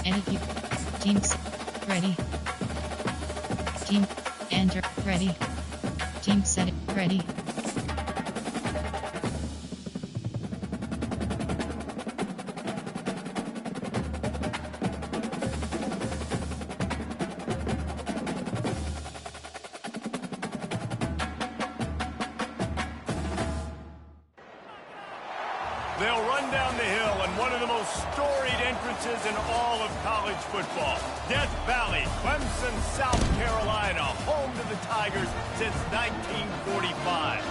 Edit. Teams. Ready. Team. Enter. Ready. Team set. Ready. They'll run down the hill in one of the most storied entrances in all of college football. Death Valley, Clemson, South Carolina, home to the Tigers since 1945.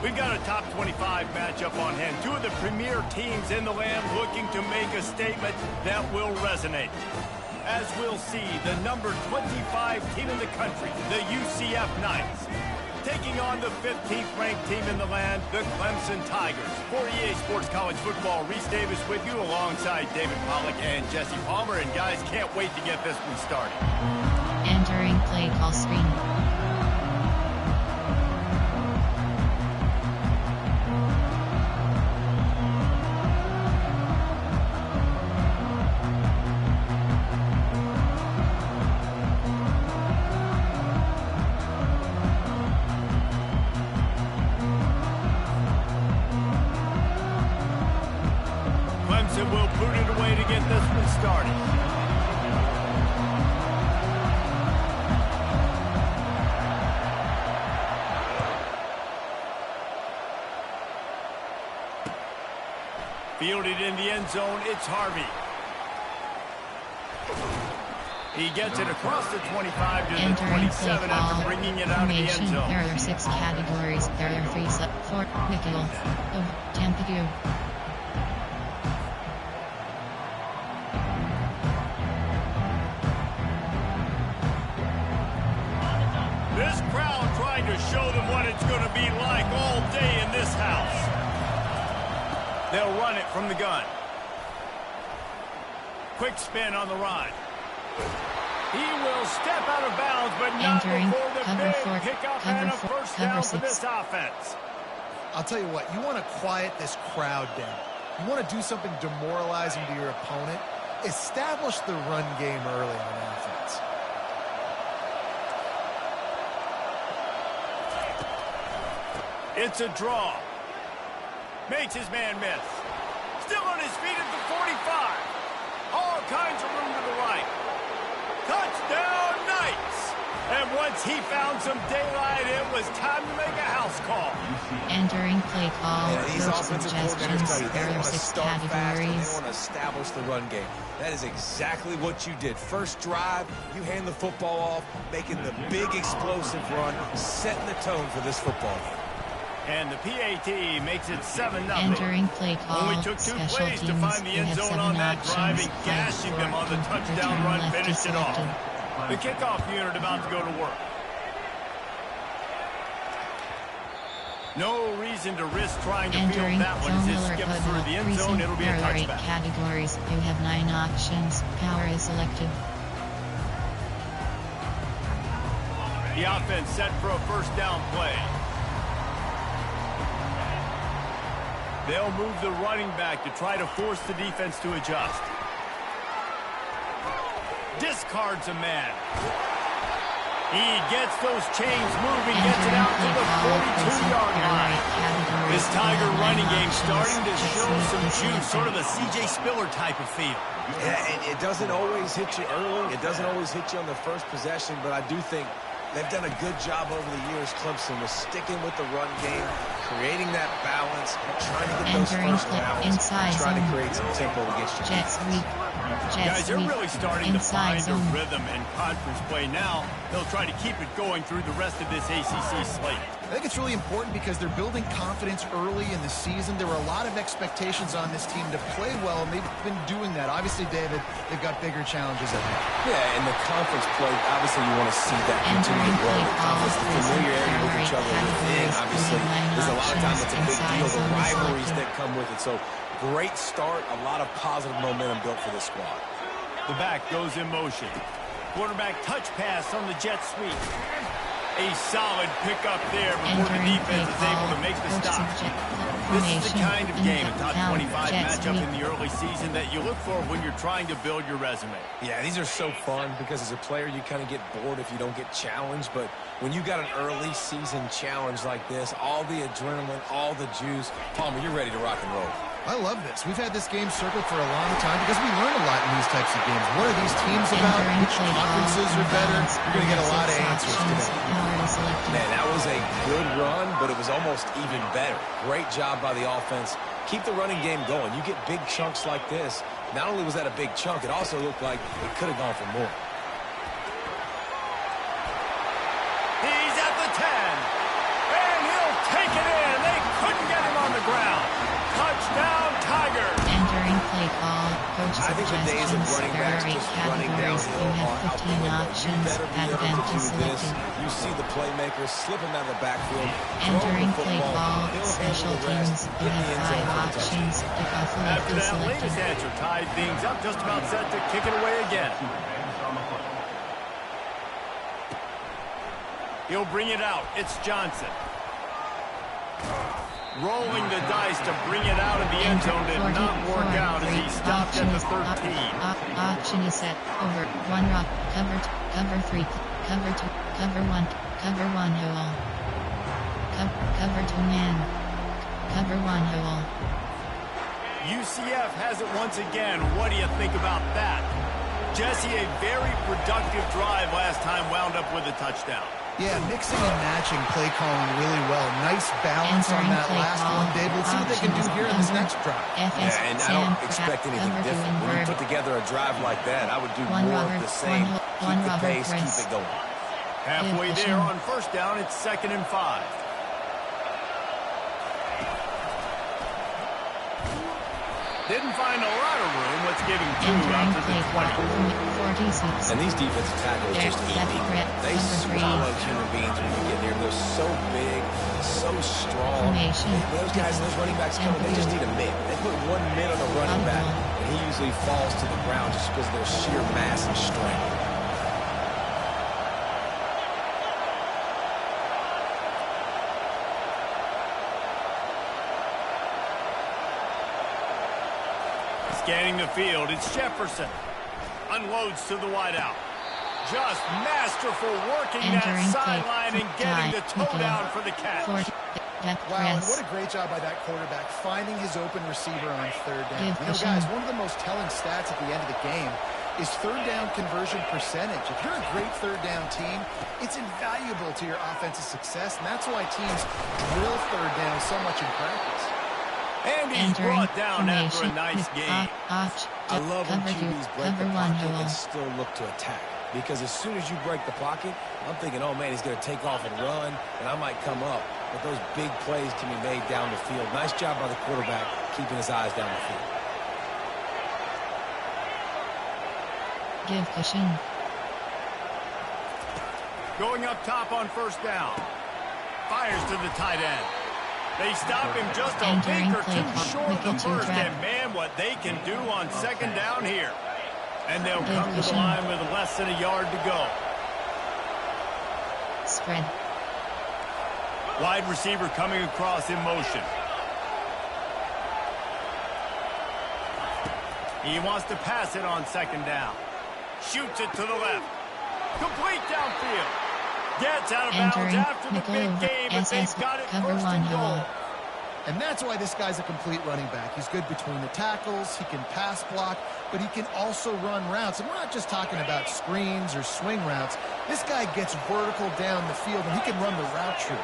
We've got a top 25 matchup on hand. Two of the premier teams in the land looking to make a statement that will resonate. As we'll see, the number 25 team in the country, the UCF Knights, taking on the 15th ranked team in the land, the Clemson Tigers. For EA Sports College Football, Reese Davis with you alongside David Pollack and Jesse Palmer. And guys, can't wait to get this one started. Entering play call screen. Clemson will boot it away to get this one started. Fielded in the end zone, it's Harvey. He gets it across the 25 to the 27 after bringing it out of the end zone. There are 6 categories. There are 3 sub 4 nickel of Tampadu. This crowd trying to show them what it's going to be like all day in this house. They'll run it from the gun. Quick spin on the run. He will step out of bounds, but not before the big kickoff and a first down for this offense. I'll tell you what, you want to quiet this crowd down. You want to do something demoralizing to your opponent. Establish the run game early on offense. It's a draw. Makes his man miss. Still on his feet at the 45. All kinds of room to the right. Touchdown, Knights! And once he found some daylight, it was time to make a house call. Entering play call. Yeah, these offensive coordinators tell you they want to 6 start fast and categories. they want to establish the run game. That is exactly what you did. First drive, you hand the football off, making the big explosive run, setting the tone for this football game. And the PAT makes it 7-0. Entering play call. Only took 2 plays to find the end zone on that drive, and gashing them on the touchdown run finished it off. The kickoff unit about to go to work. No reason to risk trying to field that one as it skips through the end zone. It'll be a touchback. Categories. You have 9 options. Power is selected. The offense set for a first down play. They'll move the running back to try to force the defense to adjust. Discards a man. He gets those chains moving, gets it out to the 42-yard line. This Tiger running game starting to show some juice, sort of a C.J. Spiller type of feel. Yeah, it doesn't always hit you early. It doesn't always hit you on the first possession, but I do think they've done a good job over the years, Clemson, with sticking with the run game, creating that balance, trying to get those first downs, trying to create some tempo against your defense. Guys, they're really starting to find a rhythm in conference play now. They'll try to keep it going through the rest of this ACC slate. I think it's really important because they're building confidence early in the season. There were a lot of expectations on this team to play well, and they've been doing that. Obviously, David, they've got bigger challenges ahead. Yeah, in the conference play, obviously you want to see that continue to grow. The familiarity with each other within, obviously, there's a lot of times it's a big deal, the rivalries that come with it. So, great start, a lot of positive momentum built for this squad. The back goes in motion. Quarterback touch pass on the jet sweep. A solid pickup there before the defense is able to make the stop. This is the kind of game, a top 25 matchup in the early season that you look for when you're trying to build your resume. Yeah, these are so fun because as a player, you kind of get bored if you don't get challenged. But when you got an early season challenge like this, all the adrenaline, all the juice, Palmer, you're ready to rock and roll. I love this. We've had this game circled for a long time because we learn a lot in these types of games. What are these teams about? Which conferences are better? You're going to get a lot of answers today. Man, that was a good run, but it was almost even better. Great job by the offense. Keep the running game going. You get big chunks like this. Not only was that a big chunk, it also looked like it could have gone for more. He's at the 10. And he'll take it in. They couldn't get him on the ground. Touchdown, Tigers. Entering play call. Coach I think the days of suggestions. running There backs are 8 just running categories. You downhill have are out the 15 window. options. You better be able Advent to is do this. selected. You see the playmakers slipping out of the backfield. Entering throwing the play football. call. He'll Special handle the rest. teams. You Get in the have end 5 zone for a touchdown. options. Kickoff left After is that selected. latest answer tied things up, just about set to kick it away again. He'll bring it out. It's Johnson. Rolling the dice to bring it out of the end zone did not work out as he stopped at the 13. Option is set. Over. 1 rock. Cover 3. Cover 2. Cover 1. Cover 1 hole. Cover 2 man. Cover 1 hole. UCF has it once again. What do you think about that? Jesse, a very productive drive last time wound up with a touchdown. Yeah, mixing and matching play calling really well. Nice balance on that last one, Dave. Let's see what they can do here in this next drive. Yeah, and I don't expect anything different. When you put together a drive like that, I would do more of the same. Keep the pace, keep it going. Halfway there on first down, it's 2nd and 5. Didn't find a lot of room. Let's give him 2 out to the 20. And these defensive tackles just eat people. They swallow human beings when you get here. They're so big, so strong. Those guys, those running backs coming, they just need a mid. They put 1 mid on a running back, and he usually falls to the ground just because of their sheer mass and strength. Scanning the field, it's Jefferson. Unloads to the wideout. Just masterful working that sideline and getting the toe down for the catch. Wow, and what a great job by that quarterback, finding his open receiver on 3rd down. You know, guys, one of the most telling stats at the end of the game is 3rd down conversion percentage. If you're a great 3rd down team, it's invaluable to your offensive success, and that's why teams drill 3rd down so much in practice. And he's brought down after a nice game. I love when QBs break the pocket and still look to attack. Because as soon as you break the pocket, I'm thinking, oh, man, he's going to take off and run, and I might come up. But those big plays can be made down the field. Nice job by the quarterback keeping his eyes down the field. Give cushion. Going up top on first down. Fires to the tight end. They stop him just a week or 2 short of the first, and man, what they can do on 2nd down here. And they'll come to the line with less than a yard to go. Spread. Wide receiver coming across in motion. He wants to pass it on 2nd down. Shoots it to the left. Complete downfield. Gets out of bounds after the big game, but they've got it 1st and goal. And that's why this guy's a complete running back. He's good between the tackles, he can pass block, but he can also run routes. And we're not just talking about screens or swing routes. This guy gets vertical down the field, and he can run the route tree.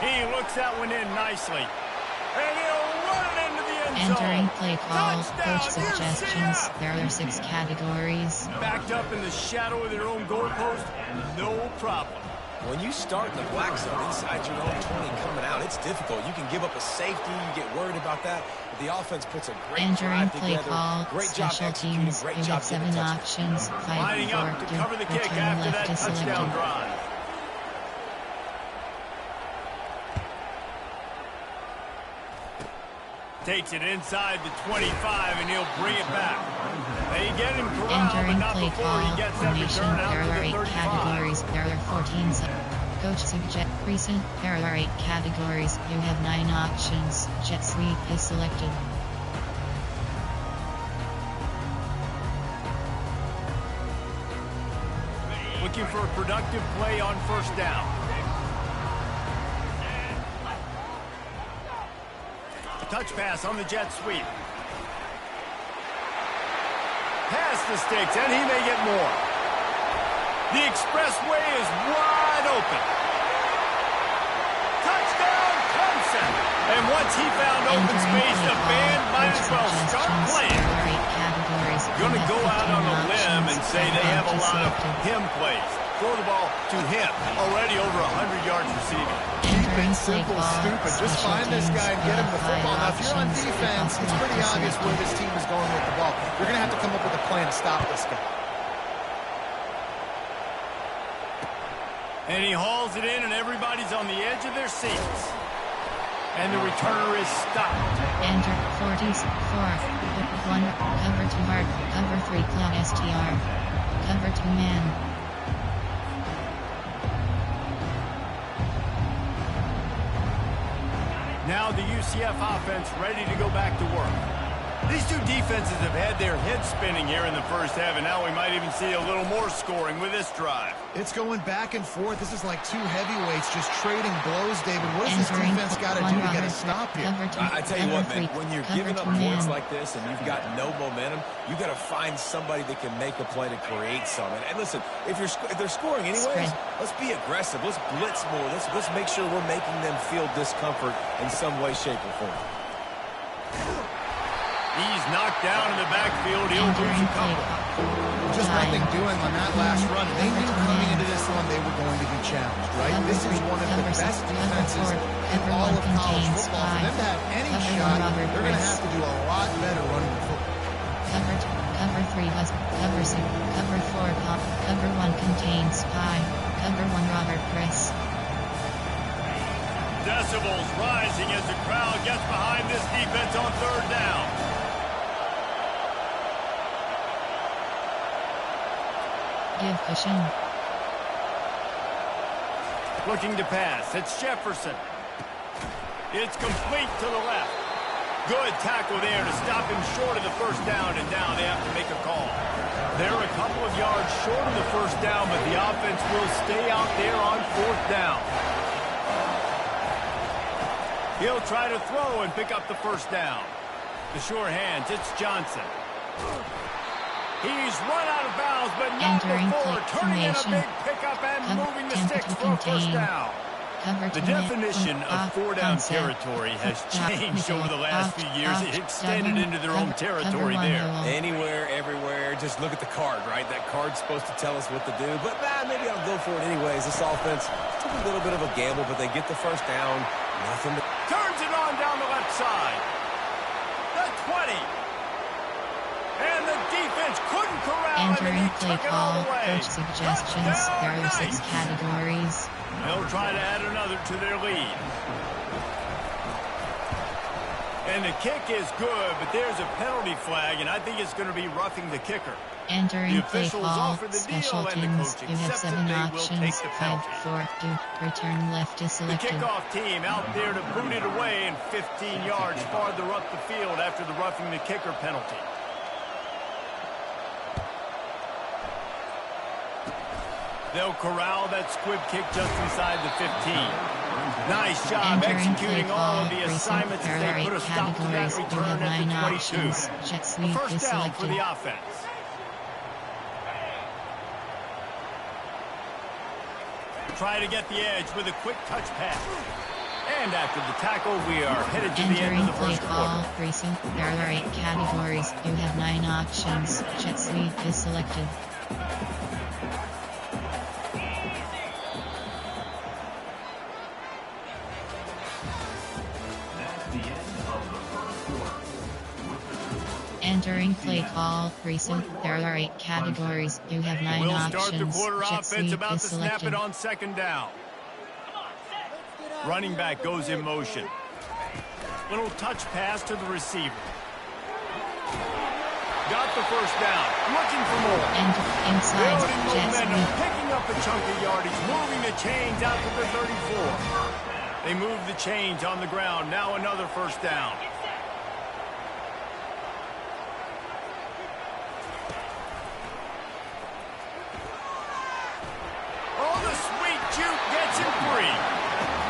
He looks that one in nicely. And he'll run it into the end zone. Entering play call. Touchdown, Coach suggestions. UCF. There are 6 categories. Backed up in the shadow of their own goalpost, no problem. When you start in the black zone inside your own 20 coming out, it's difficult. You can give up a safety, you get worried about that. But the offense puts a great drive play together. Call. Great job Special executing, teams. great You job have getting 7 touchdowns. options. 5 Lining before up to cover the kick return after left that is touchdown selected. drive. Takes it inside the 25, and he'll bring it back. They get him corralled, but Entering not play before call he gets that formation. return out There to are the 8 35. categories. There are 14 Coach suggest recent. There are 8 categories. You have 9 options. Jet sweep is selected. Looking for a productive play on first down. A touch pass on the jet sweep. Past the sticks, and he may get more. The expressway is wide open. Touchdown, Clemson! And once he found open space, the band might as well start playing. Going to go out on a limb and say they have a lot of him plays. Throw the ball to him. Already over 100 yards receiving. Keep it simple, stupid. Just find this guy and get him the football. Now, if you're on defense, it's pretty obvious where this team is going with the ball. You're going to have to come up with a plan to stop this guy. And he hauls it in, and everybody's on the edge of their seats. And the returner is stopped. Enter 44. 1. Cover 2 hard. Cover 3 cloud STR. Cover 2 man. Now the UCF offense ready to go back to work. These two defenses have had their heads spinning here in the first half, and now we might even see a little more scoring with this drive. It's going back and forth. This is like two heavyweights just trading blows, David. What does this defense got to do to get a stop here? I tell you what, man, when you're giving up points like this and you've got no momentum, you got to find somebody that can make a play to create something. And listen, if they're scoring anyways, let's be aggressive. Let's blitz more. Let's make sure we're making them feel discomfort in some way, shape, or form. He's knocked down in the backfield. He'll lose a couple. Just nothing doing on that last run. They knew coming into this one they were going to be challenged, right? This is one of the best defenses in all of college football. For them to have any shot, they're going to have to do a lot better running the football. Cover 3 cover 6, cover 4 pop, cover 1 contains spy, cover 1 Robert Chris. Decibels rising as the crowd gets behind this defense on third down. Give cushion. Looking to pass. It's Jefferson. It's complete to the left. Good tackle there to stop him short of the first down, and now they have to make a call. They're a couple of yards short of the first down, but the offense will stay out there on fourth down. He'll try to throw and pick up the first down. The sure hands, it's Johnson. He's run out of bounds, but not before turning in a big pickup and moving the sticks for a first down. The definition of four-down territory has changed over the last few years. It extended into their own territory there. Anywhere, everywhere, just look at the card, right? That card's supposed to tell us what to do, but maybe I'll go for it anyways. This offense took a little bit of a gamble, but they get the first down. Nothing to... Turns it on down the left side. The 20. And the defense couldn't corral him, and he took it all the way. Coach suggestions. There are 6 categories. They'll try to add another to their lead. And the kick is good, but there's a penalty flag, and I think it's going to be roughing the kicker. Entering play officials call, offer the special deal, and the teams. coach You have accepts 7 it. They will options. take the 5, penalty. 4, 2. Return left is The selected. kickoff team out there to boot it away, and 15 yards farther up the field after the roughing the kicker penalty. They'll corral that squib kick just inside the 15. Nice job executing all of the assignments as they put a stop to that return at the 22. A first down for the offense. Try to get the edge with a quick touch pass. And after the tackle, we are headed to the end of the first quarter. Recent. There are 8 categories. You have 9 options. Jet sweep is selected. Entering play call, recent. There are 8 categories. You have 9 options. We'll start the quarter Jet offense sweep about is to snap selected. it on second down. Running back goes in motion. Little touch pass to the receiver. Got the first down. Looking for more. And inside, building Jets momentum, sweep. picking up a chunk of yardage, moving the chains out to the 34. They move the chains on the ground. Now another first down. Oh, the sweet juke gets him free.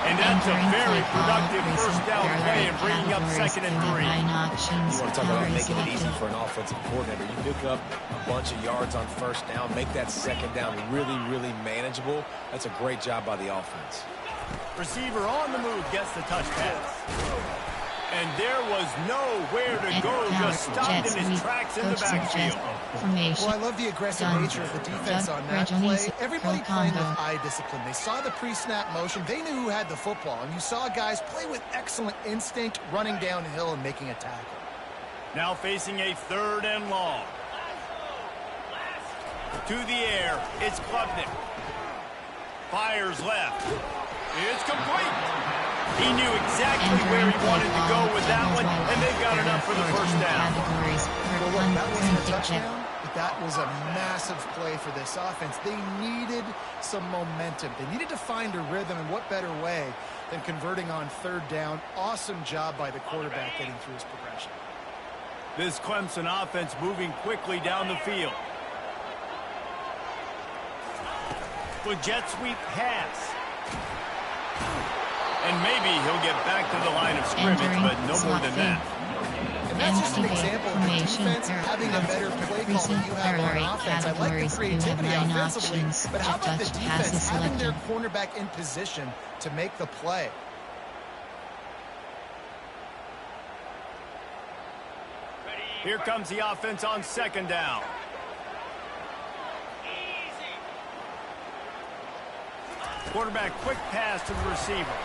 And that's a very productive first down play and bringing up 2nd and 3. You want to talk about making it easy for an offensive coordinator. You pick up a bunch of yards on first down, make that 2nd down really, really manageable. That's a great job by the offense. Receiver on the move gets the touch pass. And there was nowhere to go, just stopped in his tracks in the backfield. Well, I love the aggressive nature of the defense on that play. Everybody playing with eye discipline. They saw the pre-snap motion. They knew who had the football. And you saw guys play with excellent instinct, running downhill and making a tackle. Now facing a 3rd and long. To the air, it's Klubnik. Fires left. It's complete. He knew exactly where he wanted to go with that one, and they've got enough for the first down. Well, look, that wasn't a touchdown, but that was a massive play for this offense. They needed some momentum. They needed to find a rhythm, and what better way than converting on 3rd down. Awesome job by the quarterback getting through his progression. This Clemson offense moving quickly down the field. With jet sweep pass. And maybe he'll get back to the line of scrimmage, but no more than that. And that's just an example of the defense having a better play call than you have on offense. I like the creativity offensively, but how about the defense having their cornerback in position to make the play? Here comes the offense on 2nd down. Quarterback quick pass to the receiver.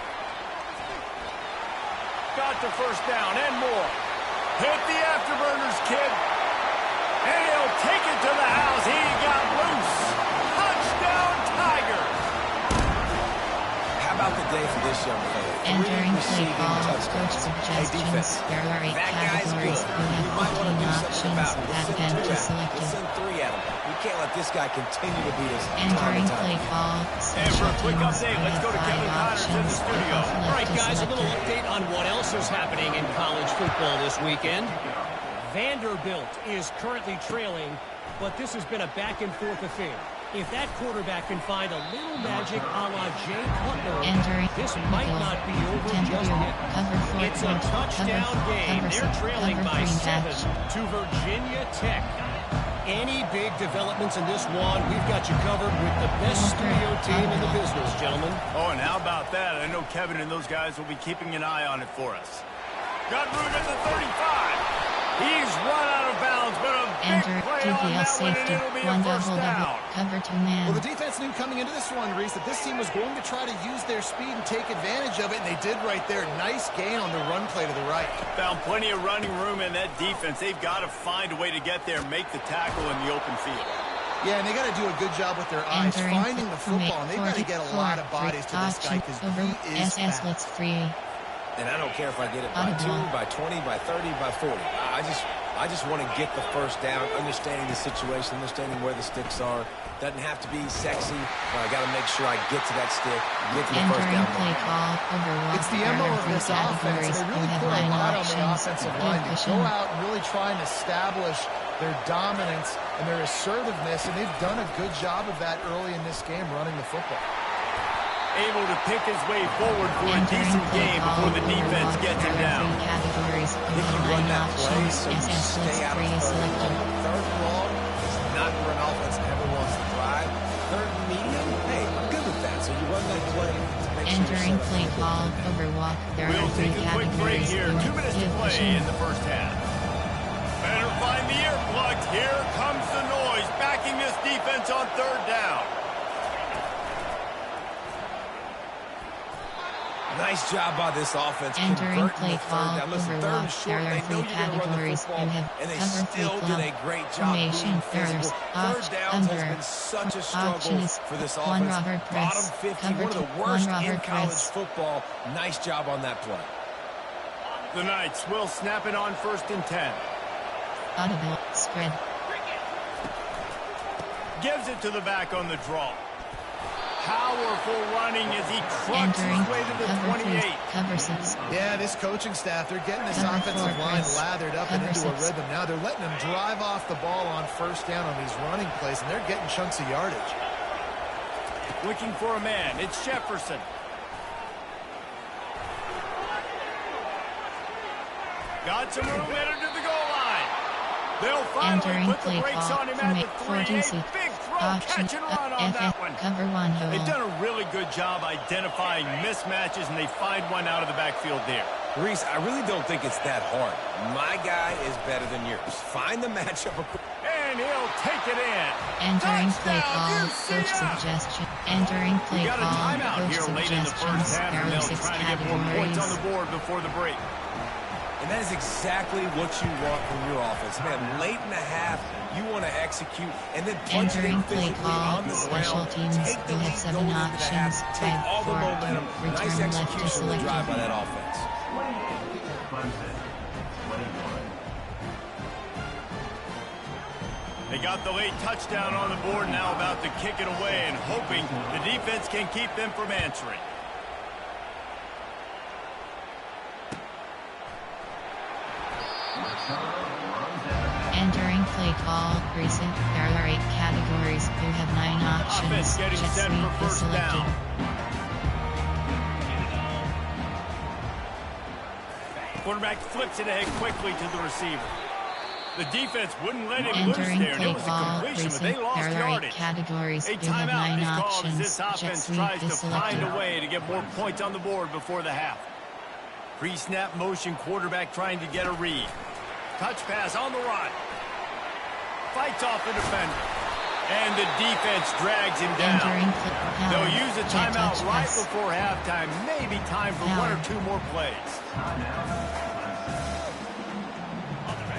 Got the first down and more. Hit the afterburners, kid. And he'll take it to the house. He got loose. Touchdown, Tigers. How about the day for this young player? Entering play ball, coach suggestions. There are 8 categories. You have 15 options that can be selected. Send 3 at him. We can't let this guy continue to beat us. Entering play ball, and for a quick update, let's go to Kevin Connors in the studio. All right, guys, a little update on what else is happening in college football this weekend. Vanderbilt is currently trailing, but this has been a back-and-forth affair. If that quarterback can find a little magic a la Jay Cutler, this might not be over just yet. It's a touchdown game. They're trailing by 7 to Virginia Tech. Any big developments in this one, we've got you covered with the best studio team in the business, gentlemen. Oh, and how about that? I know Kevin and those guys will be keeping an eye on it for us. Got room at the 35. He's run out of bounds, but a big play on that one, and it'll be a first down. Cover 2 man. Well, the defense knew coming into this one, Reese, that this team was going to try to use their speed and take advantage of it, and they did right there. Nice gain on the run play to the right. Found plenty of running room in that defense. They've got to find a way to get there and make the tackle in the open field. Yeah, and they got to do a good job with their eyes, finding the football, and they've got to get a lot of bodies to this guy because he is fast. Let's free. And I don't care if I get it by 2, by 20, by 30, by 40. I just want to get the first down, understanding the situation, understanding where the sticks are. Doesn't have to be sexy, but I got to make sure I get to that stick, get to the first down. It's the MO of this offense. They really put a lot on the offensive line to go out and really try and establish their dominance and their assertiveness, and they've done a good job of that early in this game, running the football. Able to pick his way forward for a decent game before the defense gets him down. If you run that play, so you stay out of trouble. 3rd and long is not where an offense ever wants to thrive. 3rd and medium, hey, I'm good with that. So you run that play to make sure Entering play ball, overwalk. There are 3 categories. We'll take a quick break here. 2 minutes to play in the first half. Better find the earplugs. Here comes the noise, backing this defense on 3rd down. Nice job by this offense. Entering play ball, Listen, 3rd and short, they know you're going to run the football, and they still did a great job being physical. 3rd downs has been such a struggle for this offense. Bottom 50, one of the worst in college football. Nice job on that play. The Knights will snap it on 1st and 10. Audible spread. Gives it to the back on the draw. Powerful running as he trucks Entering his way to the cover 28. 3, cover 6. Yeah, this coaching staff, they're getting this Cover offensive 4, line press. lathered up and Cover into a 6. rhythm. Now they're letting them drive off the ball on 1st down on these running plays, and they're getting chunks of yardage. Looking for a man. It's Jefferson. Got some room headed to the goal line. They'll finally Entering put the play brakes call on him from at the 38. 46. Big throw, Option catch and run on that FF one. cover 1 They've hole. done a really good job identifying mismatches, and they find one out of the backfield there. Reese, I really don't think it's that hard. My guy is better than yours. Find the matchup. And he'll take it in. Entering play Touchdown, call, coach Ncaa. suggestion. Entering We play got a call, timeout coach here late in the suggestions. first half, and Barely they'll 6 try to get more points on categories. the board before the break. And that is exactly what you want from your offense. Man, late in the half, you want to execute and then punch it in Entering play physically call, on the special ground. teams. Take the You have lead 7 going into the half. options. Take 5, all the 4, momentum. return Nice left to execution of the drive by selected. that offense. They got the late touchdown on the board, now about to kick it away and hoping the defense can keep them from answering. Entering play call, recent. There are 8 categories. You have 9 options. Offense getting Jet set sweep for is first selected. down. Quarterback flips it ahead quickly to the receiver. The defense wouldn't let him loose Entering there. play There was a call, completion, but recent. they lost There are 8 yardage. categories. A You have timeout 9 is called as options. this Jet offense sweep tries is to selected. find a way to get more points on the board before the half. Pre-snap motion, quarterback trying to get a read. Touch pass on the run. Fights off the defender. And the defense drags him down. Entering play power. They'll use a Jet timeout touch right pass. before halftime. Maybe time for Power. 1 or 2 more plays.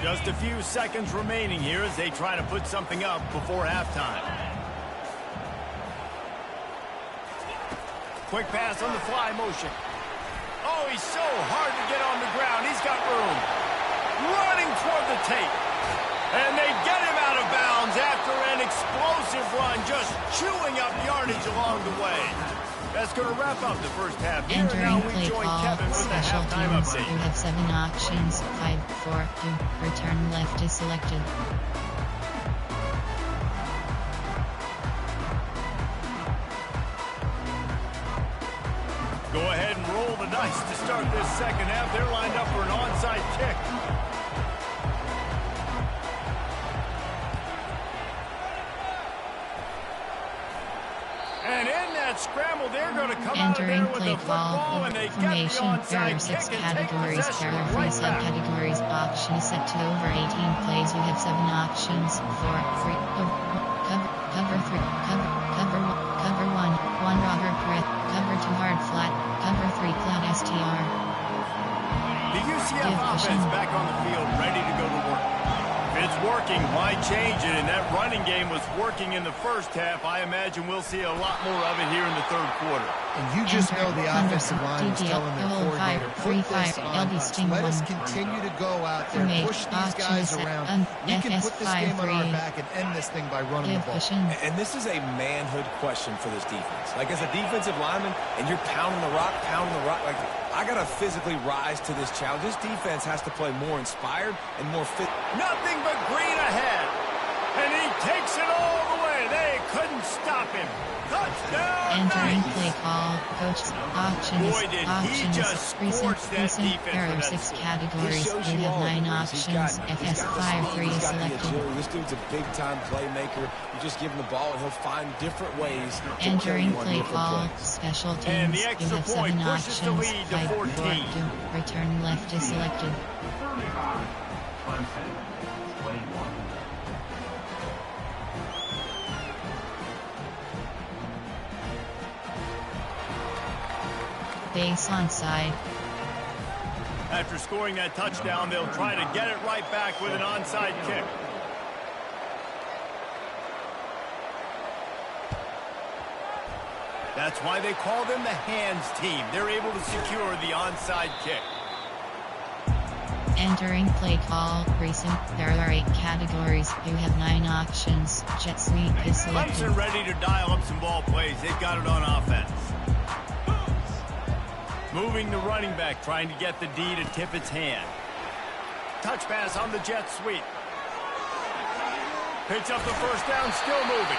Just a few seconds remaining here as they try to put something up before halftime. Quick pass on the fly motion. Oh, he's so hard to get on the ground. He's got room. Running toward the tape. And they get him out of bounds after an explosive run, just chewing up yardage along the way. That's going to wrap up the first half. Here now Entering we play join call, Kevin with the special halftime teams. update. You have 7 options. 5, 4, 2. Return left is selected. Go ahead and roll the dice to start this second half. They're lined up for an onside kick. And in that scramble, they're going to come out of there Entering with play the call, football, and they get the information. There onside are kick 6 and take categories. possession There are 3 right back. subcategories. Option is set to over 18 plays. You have 7 options. 4, 3, cover 3, cover 1, 1 robber press, cover 2 hard flat, cover 3 cloud STR. The UCF Give offense pushing. back on the field, ready to go to work. If it's working, why change it? And that running game was working in the first half. I imagine we'll see a lot more of it here in the third quarter. And you just know the Enter offensive line is DDL, telling their hold coordinator, fire, put free this fire, on LB us. Sting Let us 1. continue to go out there, Formate, push these option guys set, around. We can FS put this game on our 5-3. back and end this thing by running the Give ball. pushing. And this is a manhood question for this defense. Like, as a defensive lineman, and you're pounding the rock, like, I got to physically rise to this challenge. This defense has to play more inspired and more fit. Nothing but green ahead. And he takes it all the way. They couldn't stop him. Touchdown, Entering Knights. play call, coach, options, Boy, did he options, just scorch that defense there with are that 6 score. categories. He shows You you have all 9 the options. He's got FS the 5-3 speed, is he's got the selected. agility. This dude's a big-time playmaker. You just give him the ball, and he'll find different ways to kill Entering you on play different call, plays. special teams. And the You extra have point 7 pushes the options. lead to 5, 4, 14. 2. Return left is selected. Base onside. After scoring that touchdown, they'll try to get it right back with an onside kick. That's why they call them the hands team. They're able to secure the onside kick. Entering play call. Recent. There are 8 categories. You have 9 options. Jet sweep is selected. Clemson ready to dial up some ball plays. They've got it on offense. Moving the running back, trying to get the D to tip its hand. Touch pass on the jet sweep. Picks up the first down, still moving.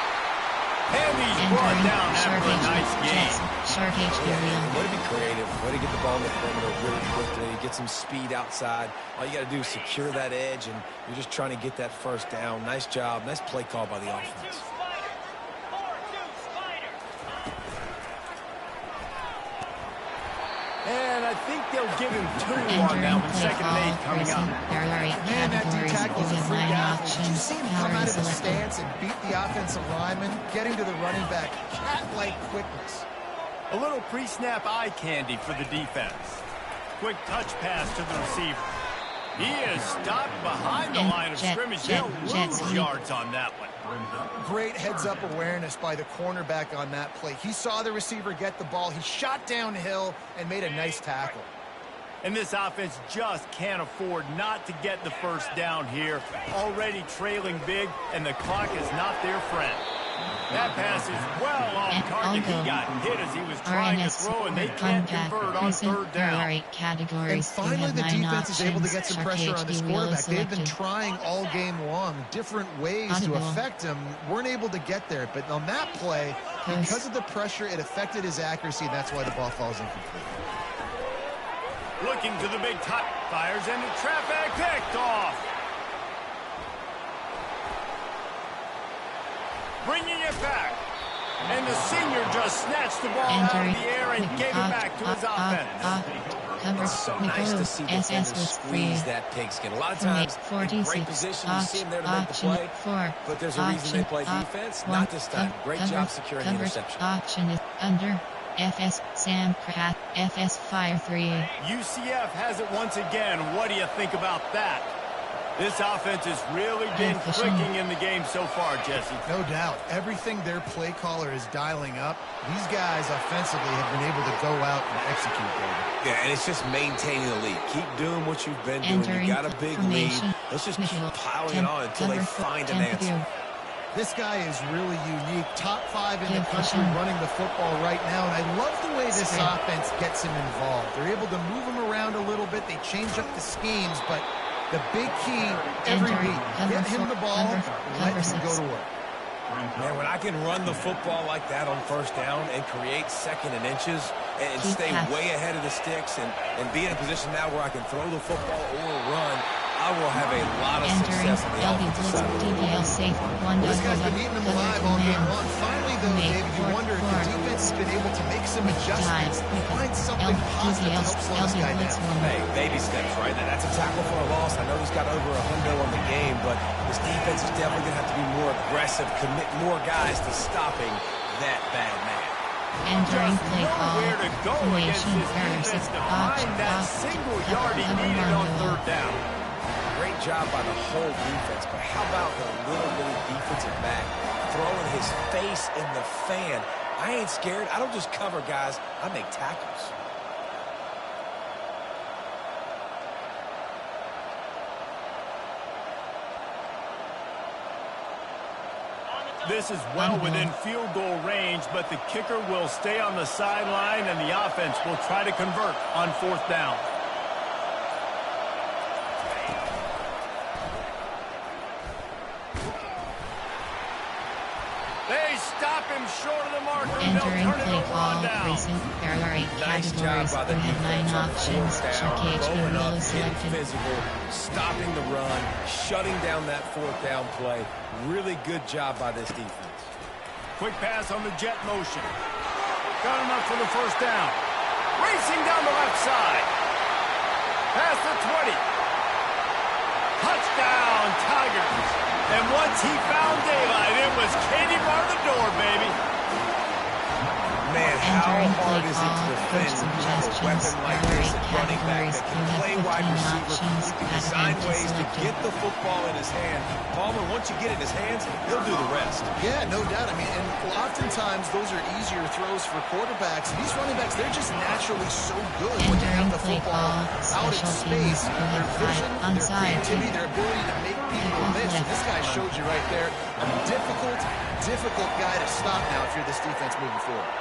And he's brought down after a nice game. Shark HQ wheel. Way to be creative. Way to get the ball in the perimeter really quickly. Get some speed outside. All you got to do is secure that edge, and you're just trying to get that first down. Nice job. Nice play call by the offense. And I think they'll give him 2 on that one. Second and 8 coming up. There are 8 Man, that categories. D-tackle is You a have freak 9 athlete. Did you options. see him Power come out is of the selected. stance and beat the offensive lineman, getting to the running back? Cat-like quickness. A little pre-snap eye candy for the defense. Quick touch pass to the receiver. He is stopped behind the And line of scrimmage. They'll lose sweep. yards on that one. Great heads-up awareness by the cornerback on that play. He saw the receiver get the ball. He shot downhill and made a nice tackle. And this offense just can't afford not to get the first down here. Already trailing big, and the clock is not their friend. That pass is well off target. He got hit as he was trying to throw, and they can't convert on third There are down. 8 categories. And finally, You the have 9 defense is able to options. get some Shark pressure on this HQ wheel quarterback. is They've been selected. trying all game long, different ways to Audible. affect him. Weren't able to get there. But on that play, because of the pressure, it affected his accuracy, and that's why the ball falls incomplete. Looking to the big top, fires into traffic, picked off. Bringing it back. And the senior just snatched the ball out of the air and gave it back to his offense. Cover. It's so nice to see defenders squeeze that pigskin. A lot of times, in great position, you see them there to make the play, but there's a reason they play defense. Not this time. Great job securing the interception. Option is under. FS Sam Pratt. FS Fire 3. UCF has it once again. What do you think about that? This offense has really been clicking in the game so far, Jesse. No doubt. Everything their play caller is dialing up, these guys offensively have been able to go out and execute, David. Yeah, and it's just maintaining the lead. Keep doing what you've been doing. You got a big lead. Let's just keep piling it on until they find an answer. This guy is really unique. Top 5 in the country running the football right now, and I love the way this offense gets him involved. They're able to move him around a little bit. They change up the schemes, but the big key every week, get him the ball, let him go to work. Man, when I can run the football like that on first down and create second and inches and stay way ahead of the sticks and be in a position now where I can throw the football or run, I will have a lot of success on the offensive side. This guy's been eating them alive all game long. Finally, though, David, you wonder if the defense has been able to make some adjustments, find something positive to help slow this guy down. Hey, baby steps, right? That's a tackle for a loss. I know he's got over $100 on the game, but this defense is definitely going to have to be more aggressive, commit more guys to stopping that bad man. Entering play call. Nowhere to go against this defense to find that single yard he needed on third down. Great job by the whole defense, but how about the little bitty defensive back throwing his face in the fan? I ain't scared. I don't just cover guys. I make tackles. This is well within field goal range, but the kicker will stay on the sideline, and the offense will try to convert on fourth down. They stop him short of the marker. Entering play call. Racing. There are 8 Nice job categories. by the You have 9 defense on options. fourth Shark down, HQ blowing wheel up, is getting selected. physical, stopping the run, shutting down that fourth down play. Really good job by this defense. Quick pass on the jet motion. Got him up for the first down. Racing down the left side. Past the 20. Touchdown, Tigers. And once he found daylight, it was Katie bar the door, baby. Man, how Entering hard play is it to call, defend coach when you have a suggestions. weapon like There are this 8 at running back categories. that You can have play 15 wide receiver? options. You can Add design hand to ways to selected. get the football in his hand. Palmer, once you get it in his hands, he'll do the rest. Yeah, no doubt. I mean, and oftentimes those are easier throws for quarterbacks. These running backs, they're just naturally so good when they have the football out in space. Their vision, their creativity, their ability to make people miss. And this guy showed you right there a difficult guy to stop now if you're this defense moving forward.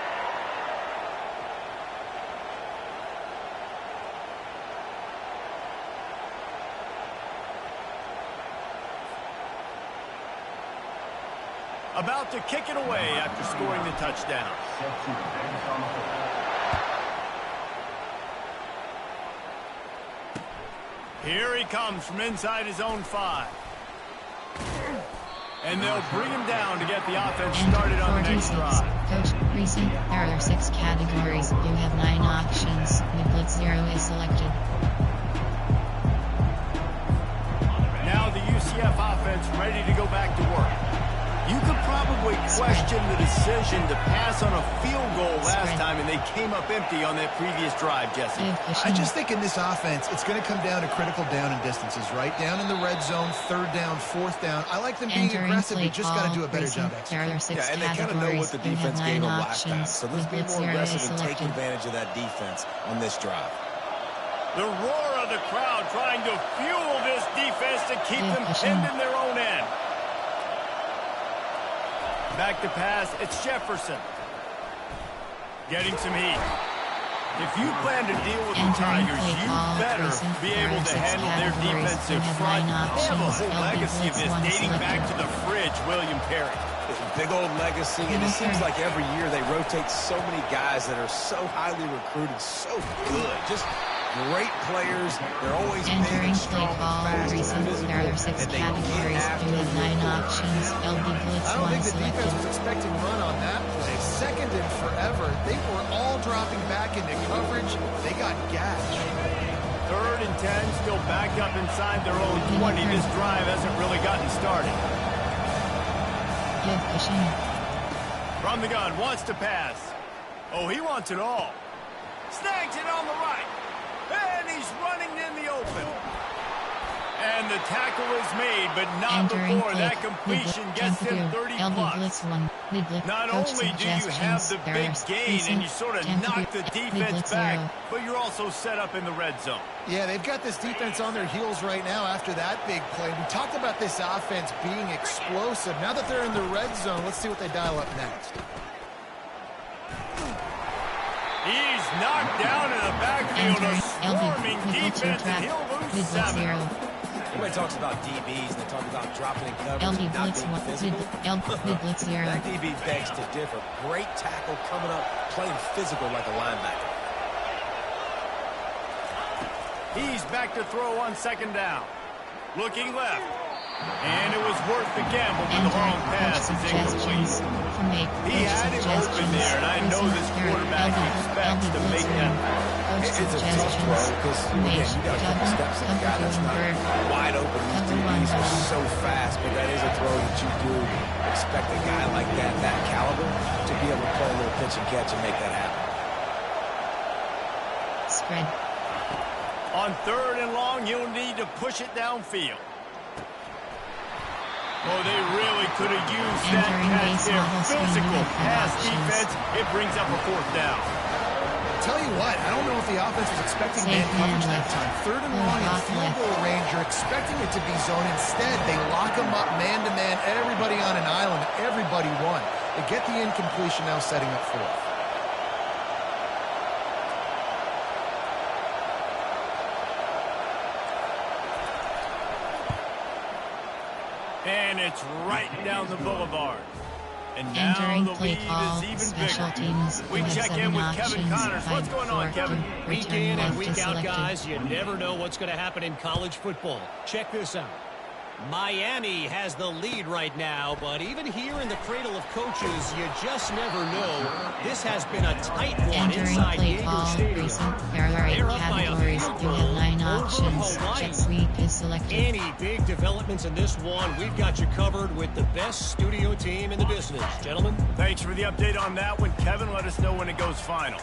About to kick it away after scoring the touchdown. Here he comes from inside his own 5. And they'll bring him down to get the offense started on the next drive. Coach, recent, there are 6 categories. You have 9 options. The blitz 0 is selected. Now the UCF offense ready to go back to work. You could probably question the decision to pass on a field goal last time, and they came up empty on that previous drive, Jesse. I just think in this offense, it's going to come down to critical down and distances, right? Down in the red zone, 3rd down, 4th down. I like them being aggressive. They just got to do a better job executing. Yeah, and they kind of know what the defense gave them last time. So let's be more aggressive and take advantage of that defense on this drive. The roar of the crowd trying to fuel this defense to keep them pinned in their own end. Back to pass, it's Jefferson. Getting some heat. If you plan to deal with the Tigers, you better be able to handle their defensive front. They have a whole legacy of this dating back to the fridge, William Perry. Big old legacy, and it seems like every year they rotate so many guys that are so highly recruited, so good. Just great players. They're always entering play strong, call. fast, Recent, there are 6 categories. You have 9 options. LB blitz I don't 1 think the selected. defense was expecting run on that play. Second and forever. They were all dropping back into coverage. They got gashed. 3rd and 10, still back up inside their own 20. This drive hasn't really gotten started. From the gun, wants to pass. Oh, he wants it all. Snags it on the right. And he's running in the open. And the tackle is made, but not before that completion gets him 30+. Not only do you have the big gain and you sort of knock the defense back, but you're also set up in the red zone. Yeah, they've got this defense on their heels right now after that big play. We talked about this offense being explosive. Now that they're in the red zone, let's see what they dial up next. He's knocked down in the backfield, a swarming defense, and he'll lose 7. Everybody talks about DBs, and they talk about dropping in coverage, not being physical. That DB begs to differ. Great tackle coming up, playing physical like a linebacker. He's back to throw on 2nd down. Looking left. And it was worth the gamble when the long pass is incomplete. He had him open there, and I know this quarterback expects to make that. It's a tough throw because, again, you got a couple steps in a guy that's not wide open. These DBs are so fast, but that is a throw that you do expect a guy like that caliber to be able to play a little pitch and catch and make that happen. Spread. On 3rd and long, you'll need to push it downfield. Oh, they really could have used that catch there. Physical pass defense. It brings up a 4th down. Tell you what, I don't know if the offense was expecting man coverage that time. 3rd and long in field goal range. You're expecting it to be zone. Instead, they lock them up man-to-man. Everybody on an island. Everybody won. They get the incompletion now, setting up 4th. And it's right down the boulevard. And now entering the play lead call, is even special bigger. teams. We check in with Kevin Connors. What's going on, Kevin? Week in and week out, guys, you never know what's going to happen in college football. Check this out. Miami has the lead right now, but even here in the cradle of coaches, you just never know. This has been a tight one Entering inside play Yager ball, Stadium. recent, Ferrari They're up by a categories. field You goal have 9 over options. Hawaii. Jet sweep is selected. Any big developments in this one, we've got you covered with the best studio team in the business. Gentlemen. Thanks for the update on that one, Kevin. Let us know when it goes final.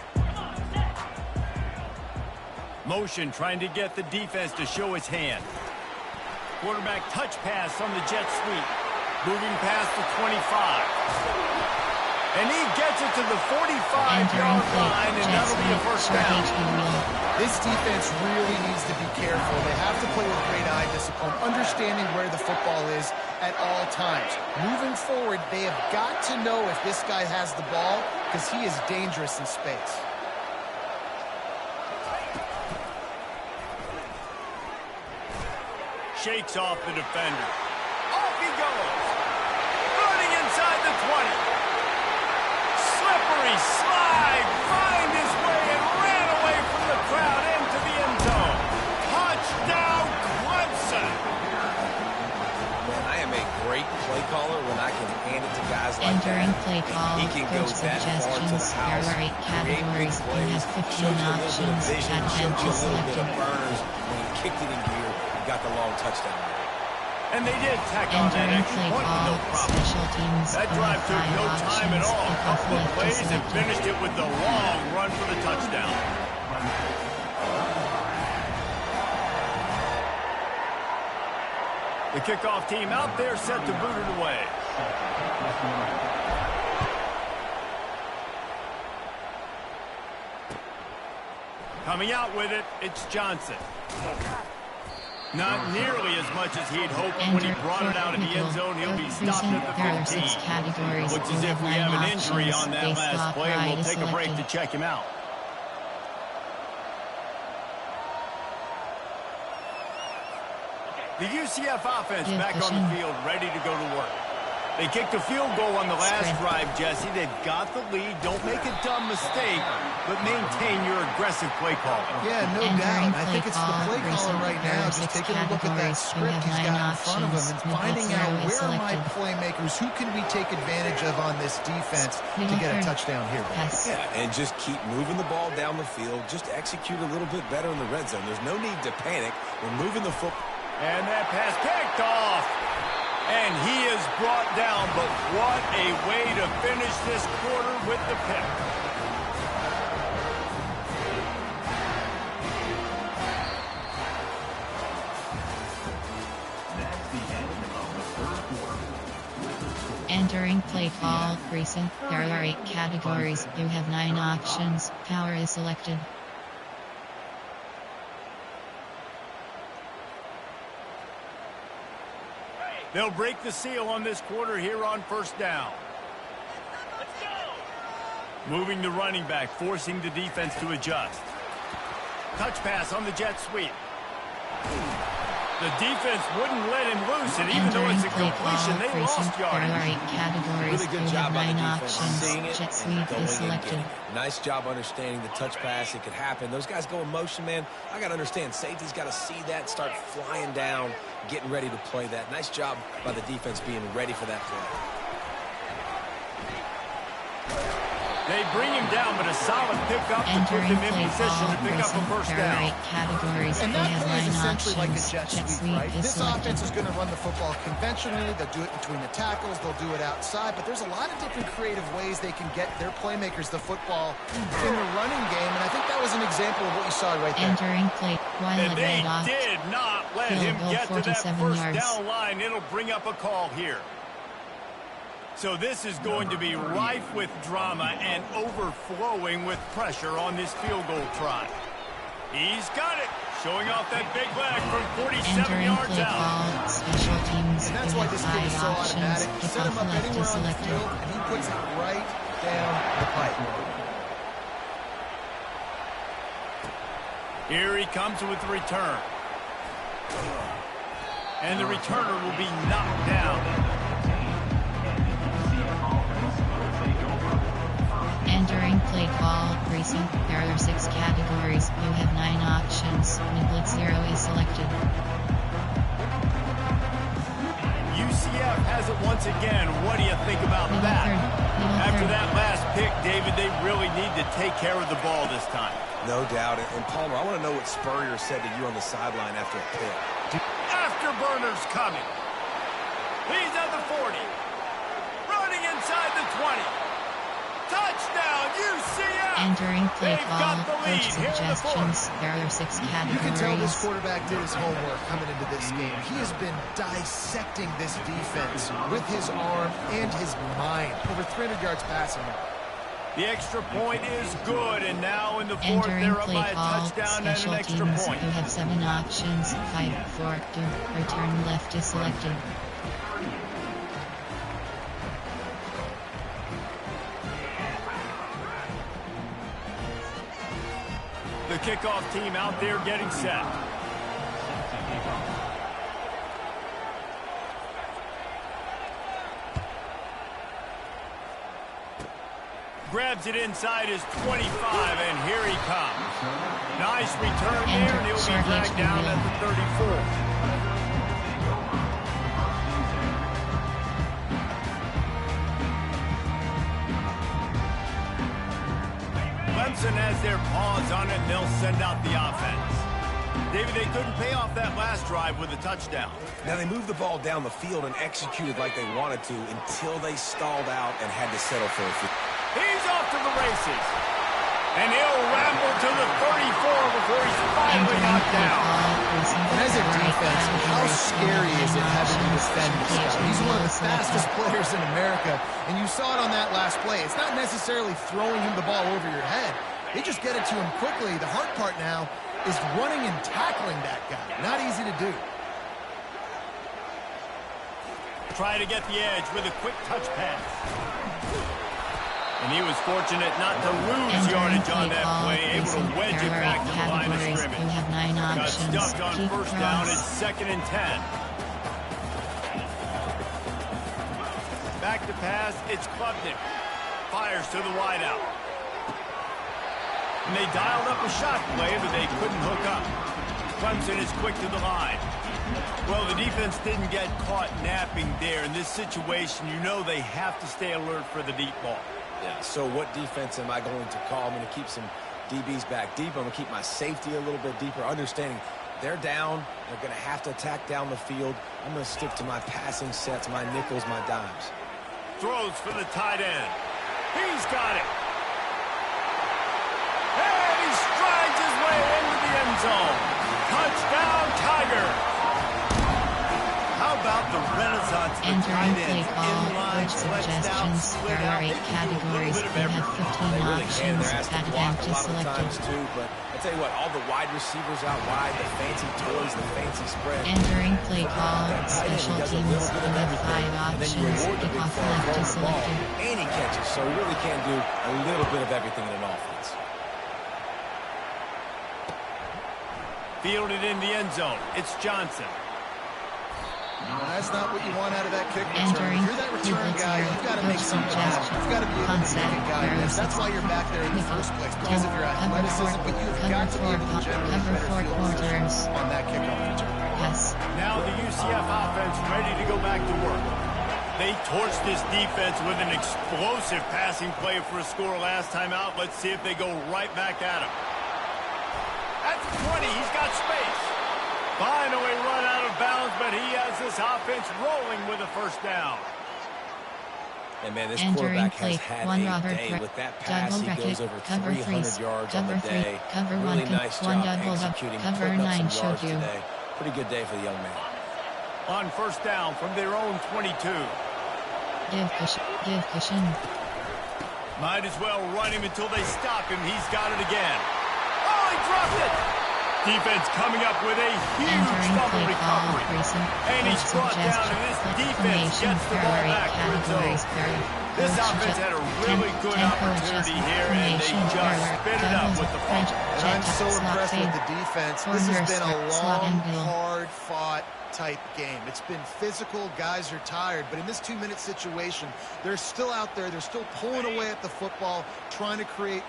Motion trying to get the defense to show his hand. Quarterback touch pass on the jet sweep. Moving past the 25. And he gets it to the 45-yard line, and that'll be a first down. This defense really needs to be careful. They have to play with great eye discipline, understanding where the football is at all times. Moving forward, they have got to know if this guy has the ball, because he is dangerous in space. Shakes off the defender. Off he goes. Running inside the 20. Slippery slide. Find his way and ran away from the crowd into the end zone. Touchdown, Clemson. Man, I am a great play caller when I can hand it to guys like Entering that. play call, He can go coach that far to the suggestions, house, Ferrari create big categories. You plays, have 15 showed you a little bit of options. vision, Chat showed you a is little bit of selected. burners. When he kicked it in gear, he got the long touchdown. And they did tack on that Entering extra play point with call, no problem. special teams. That You drive have took 5 no time at options. all. A Kickoff couple of left is plays and selected. finished it with the long run for the touchdown. The kickoff team out there set to boot it away. Coming out with it, it's Johnson. Not nearly as much as he'd hoped when he brought it out of the end zone. He'll be stopped at the 15. Looks as if we have an injury on that last play, and we'll take a break to check him out. The UCF offense back on the field, ready to go to work. They kicked a field goal on the last drive, Jesse. They've got the lead. Don't make a dumb mistake, but maintain your aggressive play calling. Yeah, no doubt. I think it's the play caller right now, just taking a look at that script he's got in front of him and finding out where are my playmakers, who can we take advantage of on this defense to get a touchdown here. Yeah, and just keep moving the ball down the field. Just execute a little bit better in the red zone. There's no need to panic. We're moving the football. And that pass picked off. And he is brought down, but what a way to finish this quarter with the pick. Entering play call, recent, Ferrari categories. You have 9 options. Power is selected. They'll break the seal on this quarter here on first down. Moving the running back, forcing the defense to adjust. Touch pass on the jet sweep. The defense wouldn't let him loose, and even though it's a completion, they lost yardage. Categories. Really good job by the 9 defense options. seeing it Jet and sweep going is and selected. getting it. Nice job understanding the touch pass. It could happen. Those guys go in motion, man. I got to understand. Safety's got to see that, start flying down, getting ready to play that. Nice job by the defense being ready for that play. They bring him down, but a solid pickup to put them in position to pick up a first down. Categories. And They that have play is 9 essentially like a options. jet sweep, right? This offense is going to run the football conventionally. They'll do it between the tackles. They'll do it outside. But there's a lot of different creative ways they can get their playmakers the football in the running game. And I think that was an example of what you saw right there. Entering play. And they did not let him get to that first yards. down line. It'll bring up a call here. So this is going to be rife with drama and overflowing with pressure on this field goal try. He's got it. Showing off that big leg from 47 yards out. Special teams. And that's why this kid is so automatic. Set him up anywhere on the field, and he puts it right down the pipe. Here he comes with the return. And the returner will be knocked down. Entering play call, recent, there are 6 categories. You have 9 options. Blitz 0 is selected. has it once again. What do you think about that? After that last pick, David, they really need to take care of the ball this time. No doubt. And Palmer, I want to know what Spurrier said to you on the sideline after a pick. Afterburner's coming. He's at the 40. Running inside the 20. Touchdown, UCF! Entering play call, coach suggestions. There are 6 categories. You can tell this quarterback did his homework coming into this game. He has been dissecting this defense with his arm and his mind. Over 300 yards passing now. The extra point is good, and now in the fourth, Entering they're up play by a call, touchdown and special an extra teams point. who have 7 options. 5, 4, 2, return left is selected. The kickoff team out there getting set. Grabs it inside his 25, and here he comes. Nice return there, and he'll be dragged down at the 34. Clemson has their paws on it, and they'll send out the offense. David, they couldn't pay off that last drive with a touchdown. Now, they moved the ball down the field and executed like they wanted to until they stalled out and had to settle for a field. He's off to the races. And he'll ramble to the 34 before he's finally knocked down. And as a defense, how scary is it having to defend this guy? He's one of the fastest players in America, and you saw it on that last play. It's not necessarily throwing him the ball over your head. They just get it to him quickly. The hard part now is running and tackling that guy. Not easy to do. Try to get the edge with a quick touch pass. And he was fortunate not to lose yardage on that play, able to wedge it back to the line of scrimmage. You have 9 Got options. stuffed on Keep first down. cross. It's 2nd and 10. Back to pass. It's Klubnik. Fires to the wideout. And they dialed up a shot play, but they couldn't hook up. Clemson is quick to the line. Well, the defense didn't get caught napping there. In this situation, you know they have to stay alert for the deep ball. Yeah, so what defense am I going to call? I'm going to keep some DBs back deep. I'm going to keep my safety a little bit deeper, understanding they're down. They're going to have to attack down the field. I'm going to stick to my passing sets, my nickels, my dimes. Throws for the tight end. He's got it. And he strides his way into the end zone. Touchdown, Tiger. How about the renaissance of the tight Entering play ends? call, Inline, coach stretched out, suggestions. slid There out. are 8 They do a little categories. bit of You have everything. 15 They really can. options. They're asked to Patent block a is lot of selected. times too, but I tell you what, all the wide receivers out wide, the fancy toys, the fancy spread. Entering play call, special teams. You have 5 options. Kickoff left is selected. And he catches, so he really can do a little bit of everything in an offense. Fielded in the end zone. It's Johnson. That's not what you want out of that kick return. Entering If you're that return guy, you've got to make something happen. You've got to be able to make a guy miss. That's why you're back there in the first place, because of your athleticism, but you've got to be able to generate better field position on that kickoff return. Yes. Now the UCF offense ready to go back to work. They torched this defense with an explosive passing play for a score last time out. Let's see if they go right back at him. At the 20, he's got space. Finally run out of bounds, but he has this offense rolling with a first down. And man, this Entering quarterback play, has had one a Robert day Breck, with that pass. double He bracket, goes over cover 300 freeze, yards on the cover three, day. cover Really one, nice one job double up, executing, cover putting up 9 some showed yards you. today. Pretty good day for the young man. On first down from their own 22. Give cushion. Might as well run him until they stop him. He's got it again. Oh, he dropped it. Defense coming up with a huge Entering fumble play call, recovery. Grayson, And he's coach brought down, and this defense gets the ball back to its own. This offense had a really good opportunity here, and they just spit it up with the fumble. And I'm so impressed with the defense. This has been a long, hard-fought type game. It's been physical. Guys are tired. But in this 2-minute situation, they're still out there. They're still pulling away at the football, trying to create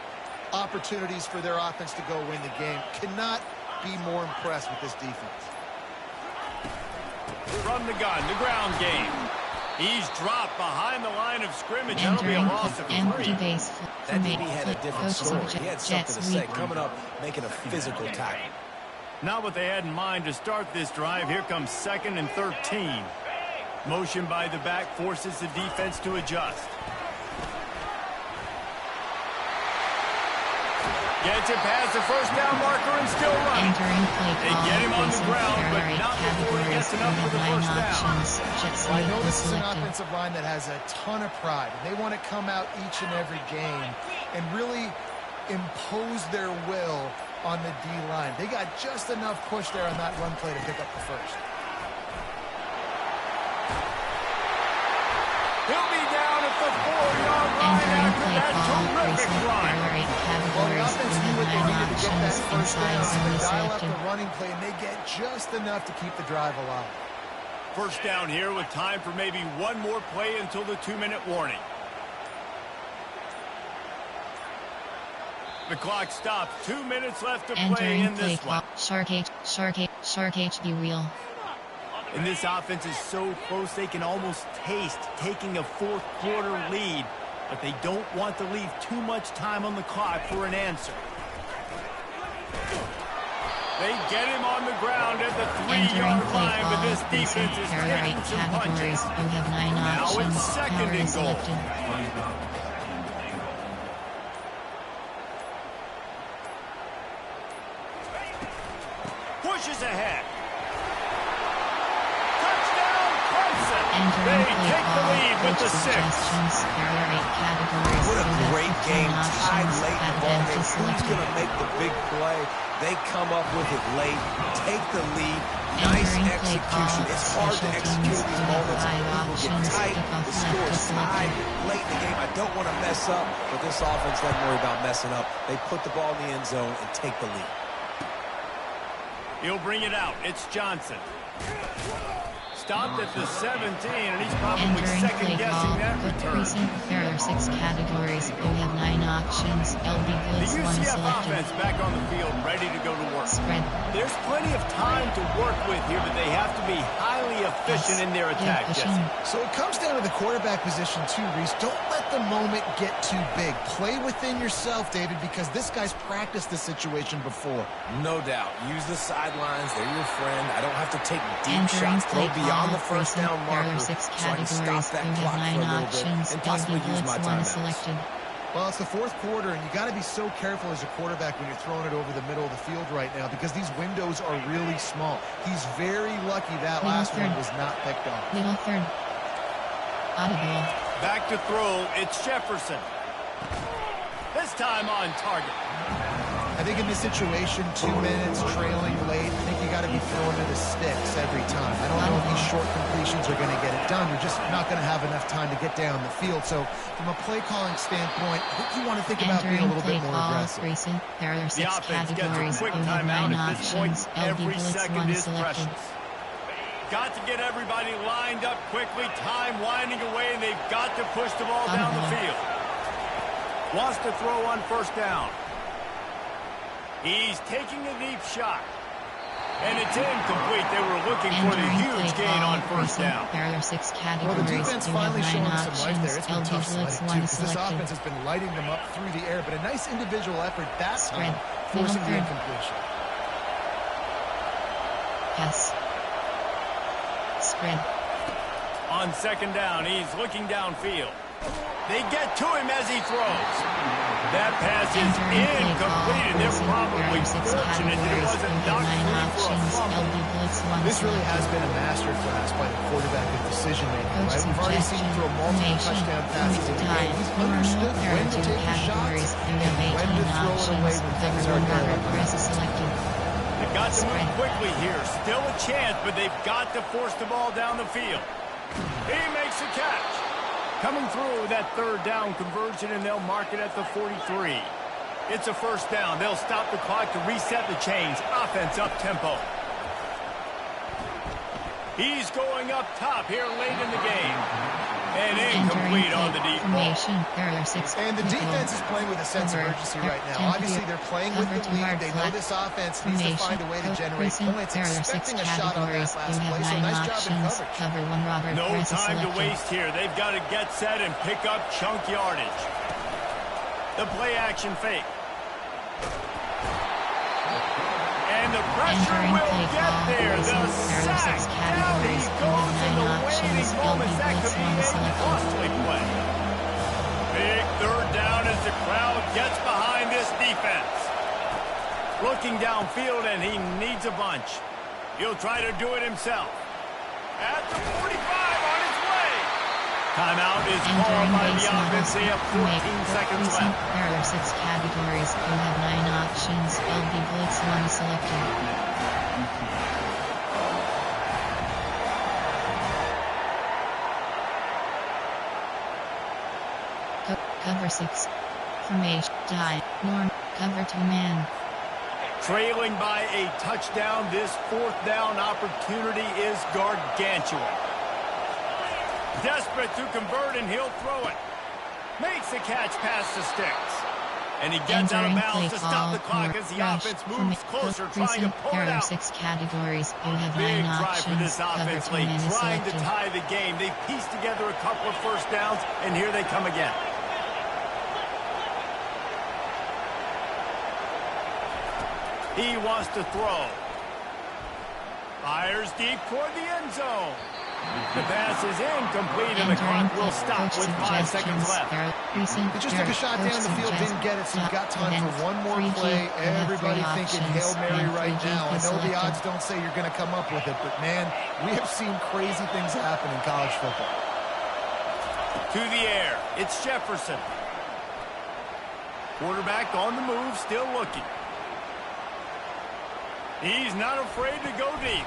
opportunities for their offense to go win the game. Cannot be more impressed with this defense. From the gun, the ground game. He's dropped behind the line of scrimmage. That'll be a Entering loss of empty 3. base. That DB had a different story. He had something Jets to say. weak. Coming up, making a physical tackle. Not what they had in mind to start this drive. Here comes 2nd and 13. Motion by the back forces the defense to adjust. Gets it past the first down marker and still running. Entering play They call. get him on the ground, but Category not before he gets enough for the line first down. options. Jets Well, I know weak this is an selected. offensive line that has a ton of pride. They want to come out each and every game and really impose their will on the D-line. They got just enough push there on that run play to pick up the first. He'll be down at the 4-yard line Entering after play that call. terrific Recent run. category Well, the categories. offense We knew what have they 9 needed to get that options. first Inside down, so zone they dial up selected. the running play, and they get just enough to keep the drive alive. First down here with time for maybe one more play until the 2-minute warning. The clock stops. 2 minutes left to play Entering in play this call. one. Shark HB wheel. And this offense is so close they can almost taste taking a fourth quarter lead. But they don't want to leave too much time on the clock for an answer. They get him on the ground at the 3-yard line, but this defense is taking some punches. We have 9 Now options. it's 2nd Power and goal. selected. Pushes ahead. Touchdown, Clemson. Entering They play take the call. lead with the 6. Suggestions. Power 8 categories. What a We have great 15 game. Tied options. late in the At ball empty game. Who's selected. going to make the big play? They come up with it late, take the lead. Nice Entering play execution. call. It's hard to Special execute teams. these We have moments. 5 People get options. tight. Kickoff The left score to is tied selected. late in the game. I don't want to mess up, but this offense doesn't worry about messing up. They put the ball in the end zone and take the lead. He'll bring it out. It's Johnson. Stopped at the 17, and he's probably Entering play second-guessing call. that Good return. precinct. There are 6 categories. We have 9 options. LB The Blitz 1 UCF selected. offense back on the field, ready to go to work. Spread. There's plenty of time to work with here, but they have to be highly efficient in their attack, pushing. Jesse. So it comes down to the quarterback position too, Reese. Don't let the moment get too big. Play within yourself, David, because this guy's practiced this situation before. No doubt. Use the sidelines. They're your friend. I don't have to take deep Entering shots. Throw play beyond call. the first Precinct. down There marker are 6 so I can stop categories. that We clock have 9 for a little options. bit and possibly LB use Blitz my 1 timeouts. selected. Well, it's the fourth quarter, and you got to be so careful as a quarterback when you're throwing it over the middle of the field right now because these windows are really small. He's very lucky that last one was not picked off. Little third. Audible. Back to throw, it's Jefferson. This time on target. I think in this situation, 2 minutes trailing late, I think you got to be throwing to the sticks every time. I don't know if these short completions are going to get it done. You're just not going to have enough time to get down the field. So from a play calling standpoint, I think you want to think about being a Entering little play bit more call. aggressive. Recent. There are 6 The offense gets a categories. quick We have 9 timeout at this point. options. LB Every Blitz second 1 is selected. precious. Got to get everybody lined up quickly. Time winding away, and they've got to push the ball down the field. Wants to throw on first down. He's taking a deep shot. And it's incomplete. They were looking for the huge gain on first down. There are 6 categories. Well, the defense We have finally 9 showing some life there. options. It's been LB tough Blitz sledding, 1 too, because this selected. offense has been lighting them up through the air, but a nice individual effort that Spread. time, forcing the Middle third. incompletion. Pass. Spread. On second down, he's looking downfield. They get to him as he throws. That pass is incomplete, and they're probably fortunate that it wasn't knocked free for a fumble. This really has been a masterclass by the quarterback of decision-making, right? We've already seen him throw multiple touchdown passes in the game. He's understood when to take the shots and when to throw it away when things aren't going right. They've got to move quickly here. Still a chance, but they've got to force the ball down the field. He makes a catch. Coming through with that third down conversion, and they'll mark it at the 43. It's a first down. They'll stop the clock to reset the chains. Offense up tempo. He's going up top here late in the game. And incomplete on the deep ball. And the defense is playing with a sense of urgency right now. Obviously, they're playing with the lead. They know this offense needs to find a way to generate points, expecting a shot on that last play. So nice job in coverage. No time to waste here. They've got to get set and pick up chunk yardage. The play action fake. And the pressure will get there. The sack. Down he goes in the waning moments. That could be a costly play. Big third down as the crowd gets behind this defense. Looking downfield, and he needs a bunch. He'll try to do it himself. At the 45 on his way. Timeout is called by the offense. They have 14 seconds left. There are 6 categories. You have 9 options. LB Blitz 1 selected. Cover 6. Formation. Die. Norm. Cover 2 man. Trailing by a touchdown, this 4th down opportunity is gargantuan. Desperate to convert, and he'll throw it. Makes the catch past the sticks. And he gets out of bounds to stop the clock as the offense moves closer, trying to pull it out. There are 6 categories. You have 9 Big drive options. for this offense late, trying to tie the game. They pieced together a couple of first downs, and here they come again. He wants to throw. Fires deep toward the end zone. The pass is incomplete, and the clock will stop with 5 seconds left. He just took a shot down the field, didn't get it, so you've got time for one more play. Everybody thinking Hail Mary right now. I know the odds don't say you're going to come up with it, but, man, we have seen crazy things happen in college football. To the air. It's Jefferson. Quarterback on the move, still looking. He's not afraid to go deep.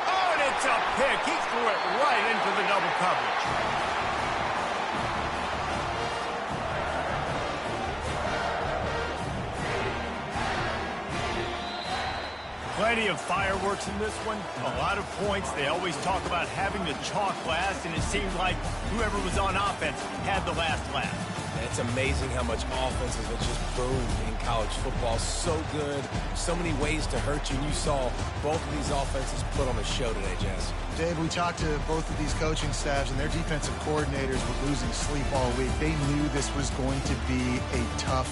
Oh, and it's a pick. He threw it right into the double coverage. Plenty of fireworks in this one. A lot of points. They always talk about having the chalk last, and it seemed like whoever was on offense had the last laugh. It's amazing how much offenses have just boomed in college football. So good. So many ways to hurt you. And you saw both of these offenses put on a show today, Jess. Dave, we talked to both of these coaching staffs, and their defensive coordinators were losing sleep all week. They knew this was going to be a tough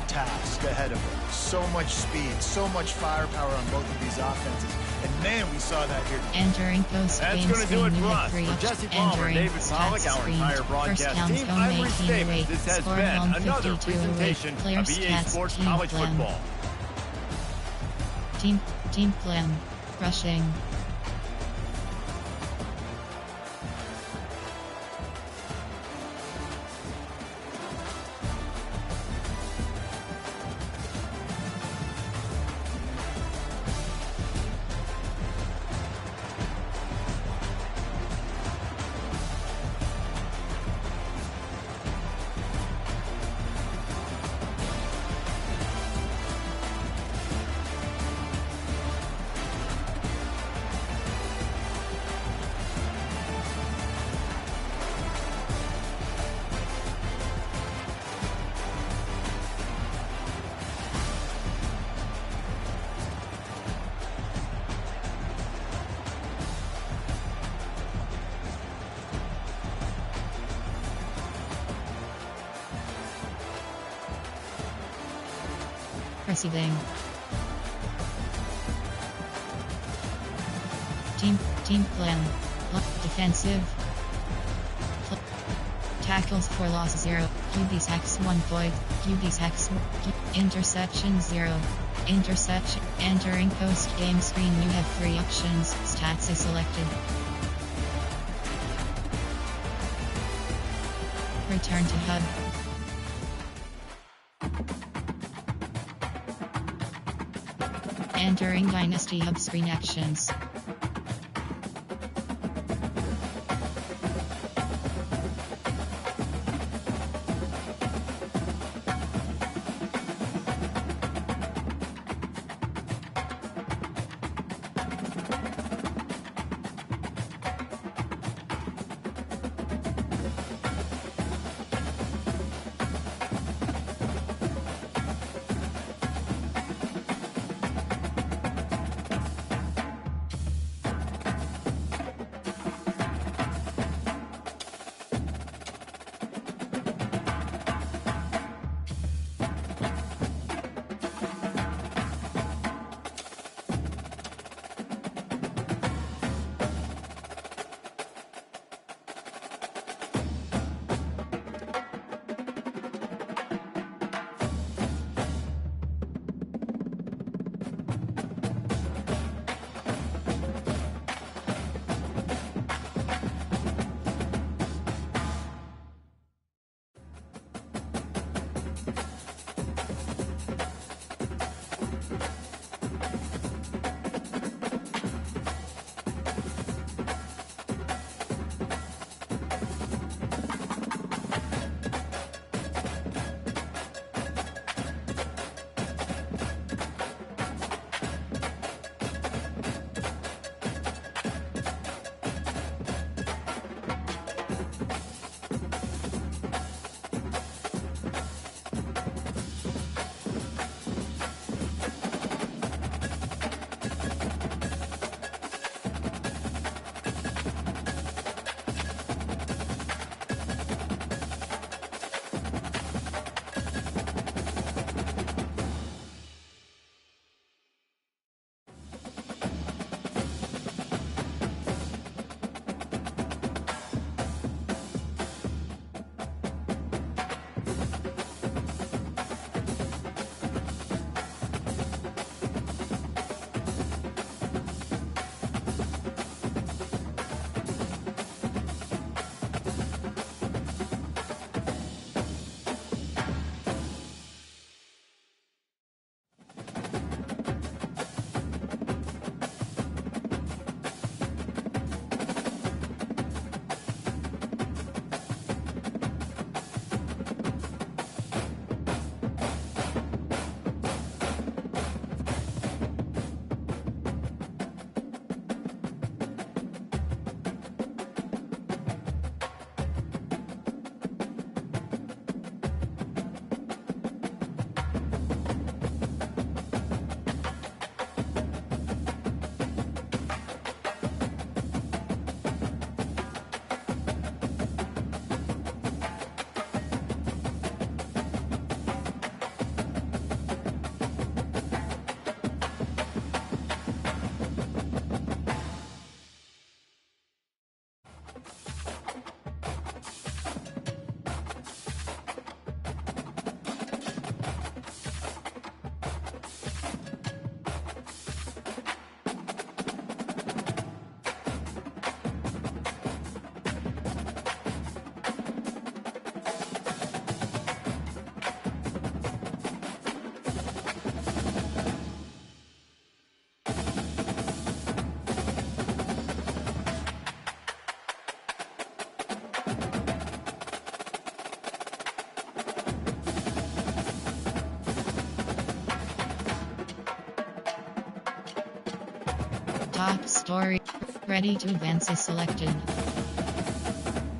task ahead of them. So much speed, so much firepower on both of these offenses. And, man, we saw that here. Entering post-game That's going to do it for us. For Jesse Palmer, David Pollack, our entire broadcast team, I'm Reese Davis. This has been another presentation of EA Sports College Football. Team plan. Rushing. Receiving. Team plan. Defensive. Tackles for loss 0. QB sacks 1 point. QB sacks. Interception 0. Interception. Entering post-game screen. You have 3 options. Stats is selected. Return to hub. Entering Dynasty Hub screen actions. Top story. Ready to advance is selected.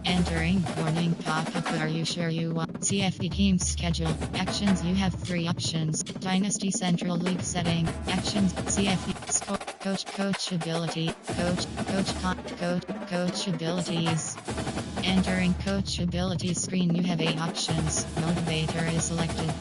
Entering warning pop-up. Are you sure you want CFD team's schedule? Actions. You have 3 options. Dynasty Central League setting. Actions. CFD score. Coach ability. Coach abilities. Entering coach ability screen. You have 8 options. Motivator is selected.